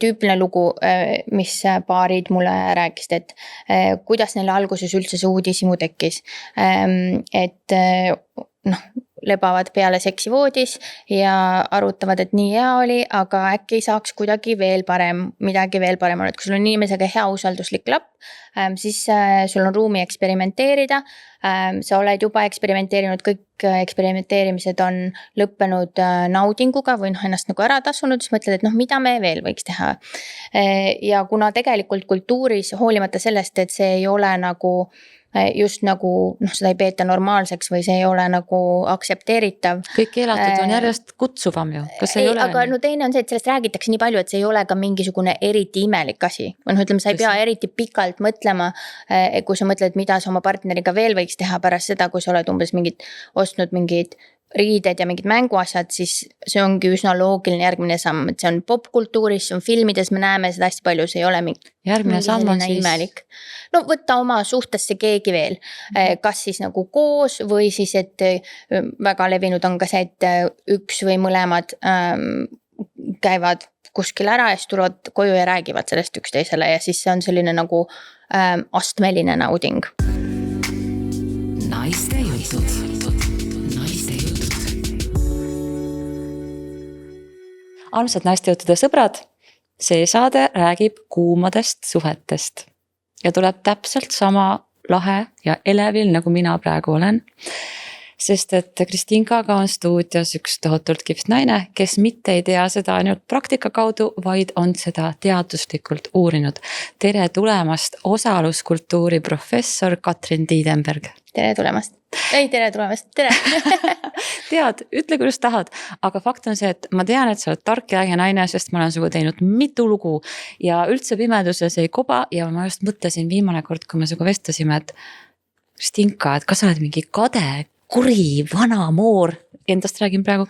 tüüpiline lugu, mis paarid mulle rääkisid, et kuidas neile alguses üldse see uudishimu tekkis. Et lebavad peale seksi voodis ja arutavad, et nii hea oli, aga äkki saaks kuidagi veel parem, midagi veel parem on, et kui sul on inimesega hea usalduslik lapp, siis sul on ruumi eksperimenteerida. Sa oled juba eksperimenteerinud, kõik eksperimenteerimised on lõppenud naudinguga või ennast nagu ära tasunud, siis mõtled, et mida me veel võiks teha. Ja kuna tegelikult kultuuris, hoolimata sellest, et see ei ole nagu just nagu seda ei peeta normaalseks või see ei ole nagu aktsepteeritav. Kõik keelatud on järjest kutsuvam ju. Kas ei ole? Aga teine on see, et sellest räägitakse nii palju, et see ei ole ka mingisugune eriti imelik asi. Ütleme, sa ei pea eriti pikalt mõtlema, kui sa mõtled, mida sa oma partneriga veel võiks teha pärast seda, kui sa oled umbes ostnud mingid riided ja mingid mänguasjad, siis see ongi üsna loogiline järgmine samm, et see on popkultuuris, see on filmides, me näeme seda hästi palju, see ei ole järgmine samm on siis imelik. No võtta oma suhtesse keegi veel, kas siis nagu koos või siis, et väga levinud on ka see, et üks või mõlemad käivad kuskil ära ja siis tulevad koju ja räägivad sellest üksteisele ja siis see on selline nagu astmeline nauding. Naiste jutud. Armsad naistejutude sõbrad, see saade räägib kuumadest suhetest ja tuleb täpselt sama lahe ja elevil, nagu mina praegu olen. Sest et Kristinkaga on stuudios üks tohutult kihvt naine, kes mitte ei tea seda ainult praktika kaudu, vaid on seda teaduslikult uurinud. Tere tulemast, osaluskultuuri professor Katrin Tiidenberg. Tere tulemast. Tere tulemast, tere. Tead, ütle kuidas tahad, aga fakt on see, et ma tean, et sa oled tark ja äge naine, sest ma olen sugu teinud mitu lugu ja üldse pimeduses ei koba ja ma just mõtlesin viimane kord, kui me sugu vestasime, et Kristinka, et kas sa oled mingi kade, kuri, vana moor, endast räägin praegu,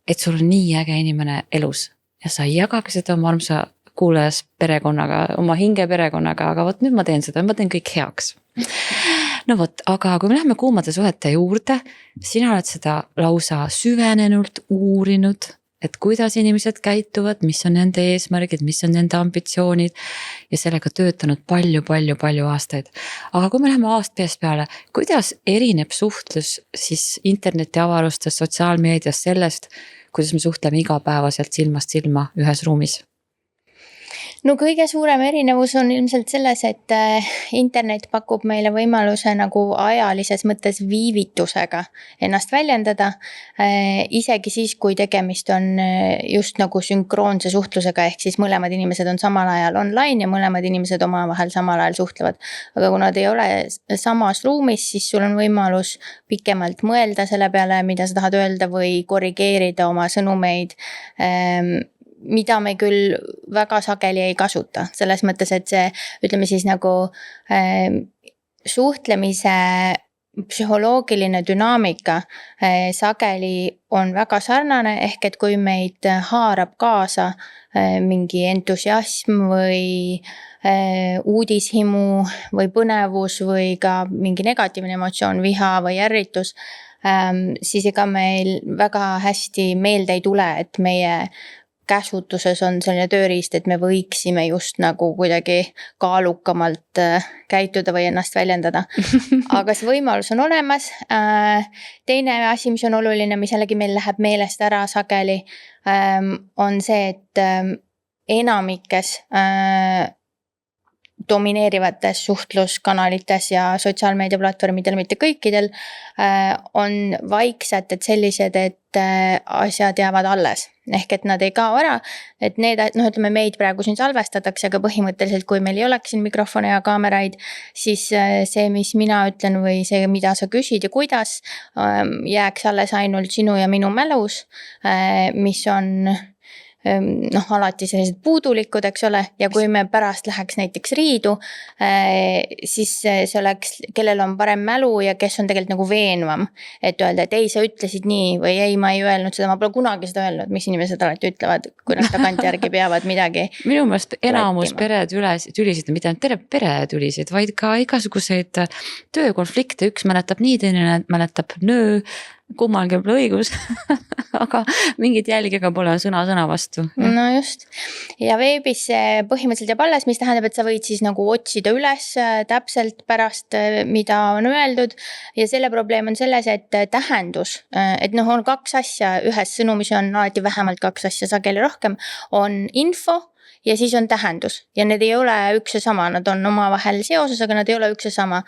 et sul on nii äge inimene elus ja sa ei jagagi seda oma armsa kuulajas perekonnaga, oma hinge perekonnaga, aga võt nüüd ma teen seda, ma teen kõik heaks. No võt, aga kui me läheme kuumade suhete juurde, sina oled seda lausa süvenenult uurinud, et kuidas inimesed käituvad, mis on nende eesmärgid, mis on nende ambitsioonid ja sellega töötanud palju aastaid. Aga kui me läheme aastast peale, kuidas erineb suhtlus siis interneti avarustes, sotsiaalmeedias sellest, kuidas me suhtleme igapäevaselt silmast silma ühes ruumis? No kõige suurem erinevus on ilmselt selles, et internet pakub meile võimaluse nagu ajalises mõttes viivitusega ennast väljendada. Isegi siis, kui tegemist on just nagu sünkroonse suhtlusega, ehk siis mõlemad inimesed on samal ajal online ja mõlemad inimesed omavahel samal ajal suhtlevad. Aga kui nad ei ole samas ruumis, siis sul on võimalus pikemalt mõelda selle peale, mida sa tahad öelda või korrigeerida oma sõnumeid, mida me küll väga sageli ei kasuta. Selles mõttes, et see, ütleme siis nagu suhtlemise psühholoogiline dünaamika sageli on väga sarnane, ehk et kui meid haarab kaasa mingi entusiasm või uudishimu või põnevus või ka mingi negatiivne emotsioon, viha või ärritus, siis ega meil väga hästi meelde ei tule, et meie käsutuses on selline tööriist, et me võiksime just nagu kuidagi kaalukamalt käituda või ennast väljendada. Aga see võimalus on olemas. Teine asi, mis on oluline, mis jällegi meil läheb meelest ära sageli, on see, et enamikes domineerivates suhtluskanalites ja sotsiaalmeediaplatvormidel, mitte kõikidel, on vaiksed, et sellised, et asjad jäävad alles. Ehk et nad ei kao ära, et need, ütleme meid praegu siin salvestatakse, aga põhimõtteliselt, kui meil ei oleks siin mikrofone ja kaameraid, siis see, mis mina ütlen või see, mida sa küsid ja kuidas, jääks alles ainult sinu ja minu mälus, mis on alati sellised puudulikud, eks ole, ja kui me pärast läheks näiteks riidu, siis see oleks, kellel on parem mälu ja kes on tegelikult nagu veenvam, et öelda, et ei, sa ütlesid nii või ei, ma ei öelnud seda, ma pole kunagi seda öelnud, mis inimesed alati ütlevad, kui nad tagantjärgi peavad midagi. Minu meelest enamus peretülisid, mitte ainult peretülisid, vaid ka igasuguseid töökonflikte, üks mäletab nii, teine mäletab nöö, kummalgi pole õigus aga mingit jälgi ka pole sõna vastu. No just. Ja veebis see põhimõtteliselt jääb alles, mis tähendab, et sa võid siis nagu otsida üles täpselt pärast, mida on öeldud. Ja selle probleem on selles, et tähendus, et noh, on kaks asja, ühes sõnumis on alati vähemalt kaks asja, sageli rohkem, on info ja siis on tähendus ja need ei ole üks ja sama, nad on omavahel seoses, aga nad ei ole üks ja sama,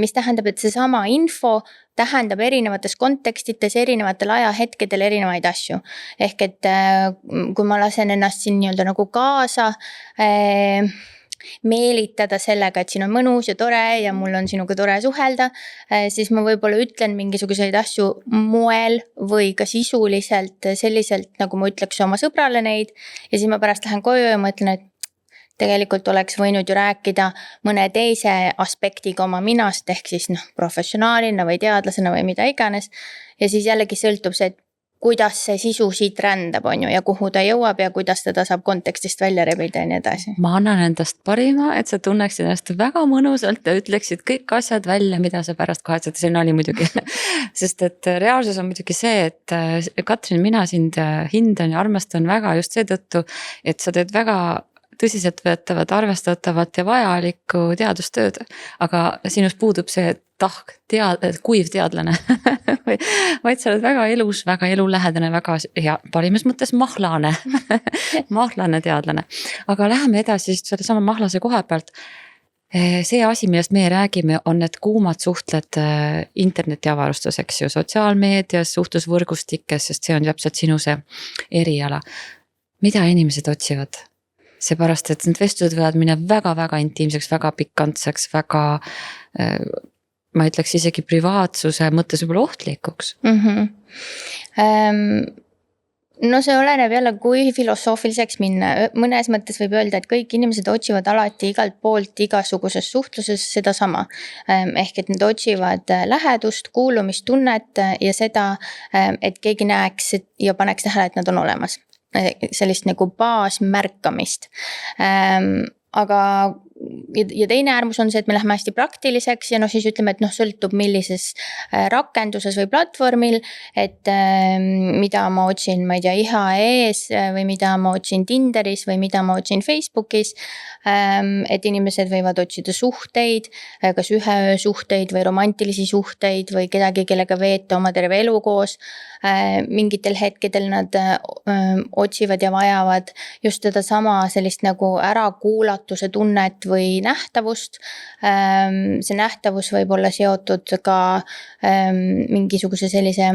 mis tähendab, et see sama info tähendab erinevates kontekstites, erinevatel ajahetkedel erinevaid asju. Ehk et kui ma lasen ennast siin nii-öelda nagu kaasa meelitada sellega, et siin on mõnus ja tore ja mul on sinuga tore suhelda, siis ma võib-olla ütlen mingisuguseid asju moel või ka sisuliselt selliselt, nagu ma ütleks oma sõbrale neid ja siis ma pärast lähen koju ja mõtlen, et tegelikult oleks võinud ju rääkida mõne teise aspektiga oma minast, ehk siis professionaalina või teadlasena või mida iganes ja siis jällegi sõltub see, et kuidas see sisu siit rändab on ju ja kuhu ta jõuab ja kuidas teda saab kontekstist välja rebida ja nii edasi. Ma annan endast parima, et sa tunneksid ennast väga mõnusalt ja ütleksid kõik asjad välja, mida sa pärast kahetsed, see nali muidugi sest et reaalsus on muidugi see, et Katrin, mina sind hindan ja armastan väga just seetõttu, et sa teed väga tõsiseltvõetavat, arvestatavat ja vajalikku teadustööd, aga sinus puudub see tahk, kuiv teadlane vaid sa oled väga elus, väga elulähedane, väga hea, parimas mõttes mahlane mahlane teadlane. Aga läheme edasi selle sama mahlase koha pealt. See asi, millest me räägime, on need kuumad suhtled internetiavarustus, eks ju, sotsiaalmeedias, suhtlusvõrgustikes, sest see on täpselt sinu see eriala. Mida inimesed otsivad? Seepärast, et need vestlused võivad minna väga-väga intiimseks, väga pikantseks, väga ma ütleks isegi privaatsuse mõttes võib-olla ohtlikuks. No see oleneb jälle, kui filosoofiliseks minna. Mõnes mõttes võib öelda, et kõik inimesed otsivad alati igalt poolt igasuguses suhtluses seda sama. Ehk et nad otsivad lähedust, kuulumistunnet ja seda, et keegi näeks ja paneks tähele, et nad on olemas. Sellist nagu baasmärkamist. Aga ja teine äärmus on see, et me läheme hästi praktiliseks ja siis ütleme, et sõltub millises rakenduses või platvormil, et mida ma otsin, ma ei tea, IHE-s või mida ma otsin Tinderis või mida ma otsin Facebookis, et inimesed võivad otsida suhteid, kas ühe öö suhteid või romantilisi suhteid või kedagi, kellega veeta oma terve elu koos. Mingitel hetkedel nad otsivad ja vajavad just seda sama sellist nagu ärakuulatuse tunnet või nähtavust. See nähtavus võib olla seotud ka mingisuguse sellise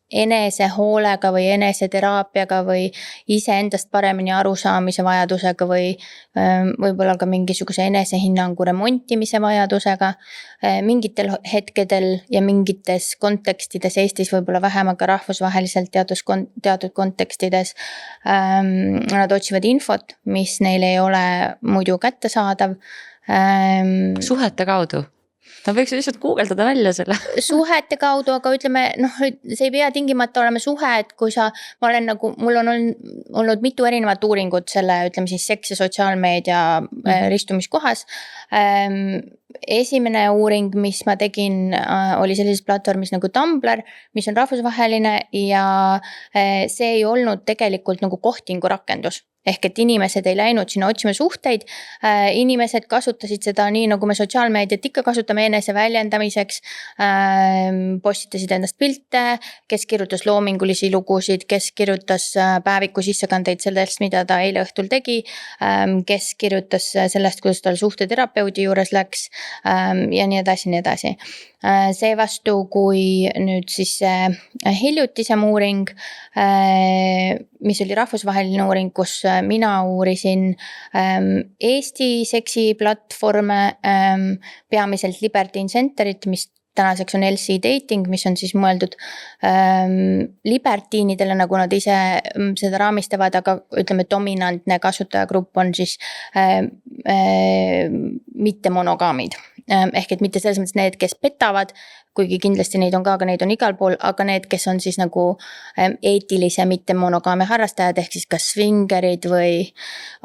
enesehoolega või eneseteraapiaga või iseendast paremini arusaamise vajadusega või võib-olla ka mingisuguse enesehinnangu remontimise vajadusega. Mingitel hetkedel ja mingites kontekstides Eestis võib-olla vähem, aga rahvusvaheliselt teatud kontekstides nad otsivad infot, mis neil ei ole muidu kättesaadav. Suhete kaudu? No võiks lihtsalt guugeldada välja selle. Suhete kaudu, aga ütleme, see ei pea tingimata olema suhe, et kui mul on olnud mitu erinevat uuringut selle, ütleme siis seks ja sotsiaalmeedia ristumiskohas. Esimene uuring, mis ma tegin, oli sellises platvormis nagu Tumblr, mis on rahvusvaheline ja see ei olnud tegelikult nagu kohtingu rakendus. Ehk et inimesed ei läinud sinna otsima suhteid, inimesed kasutasid seda nii, nagu me sotsiaalmeediat ikka kasutame enese väljendamiseks, postitasid endast pilte, kes kirjutas loomingulisi lugusid, kes kirjutas päeviku sissekandeid sellest, mida ta eile õhtul tegi, kes kirjutas sellest, kuidas tal suhteterapeudi juures läks ja nii edasi. Seevastu, kui nüüd siis hiljutisem uuring, mis oli rahvusvaheline uuring, kus mina uurisin Eesti seksiplatvorme, peamiselt Liberty Centerit, mis tänaseks on LC Dating, mis on siis mõeldud libertiinidele, nagu nad ise seda raamistavad, aga ütleme, dominantne kasutajagrupp on siis mitte monogaamid. ehk et mitte selles mõttes need, kes petavad, kuigi kindlasti neid on ka, aga neid on igal pool, aga need, kes on siis nagu eetilise mitte monogaamia harrastajad, ehk siis kas svingerid või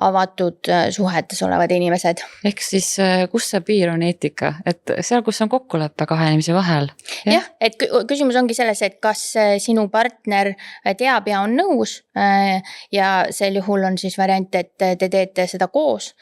avatud suhetes olevad inimesed. ehk siis kus see piir on eetika, et seal, kus on kokkulepe kahe inimese vahel. Jah, et küsimus ongi selles, et kas sinu partner teab ja on nõus ja sel juhul on siis variant, et te teete seda koos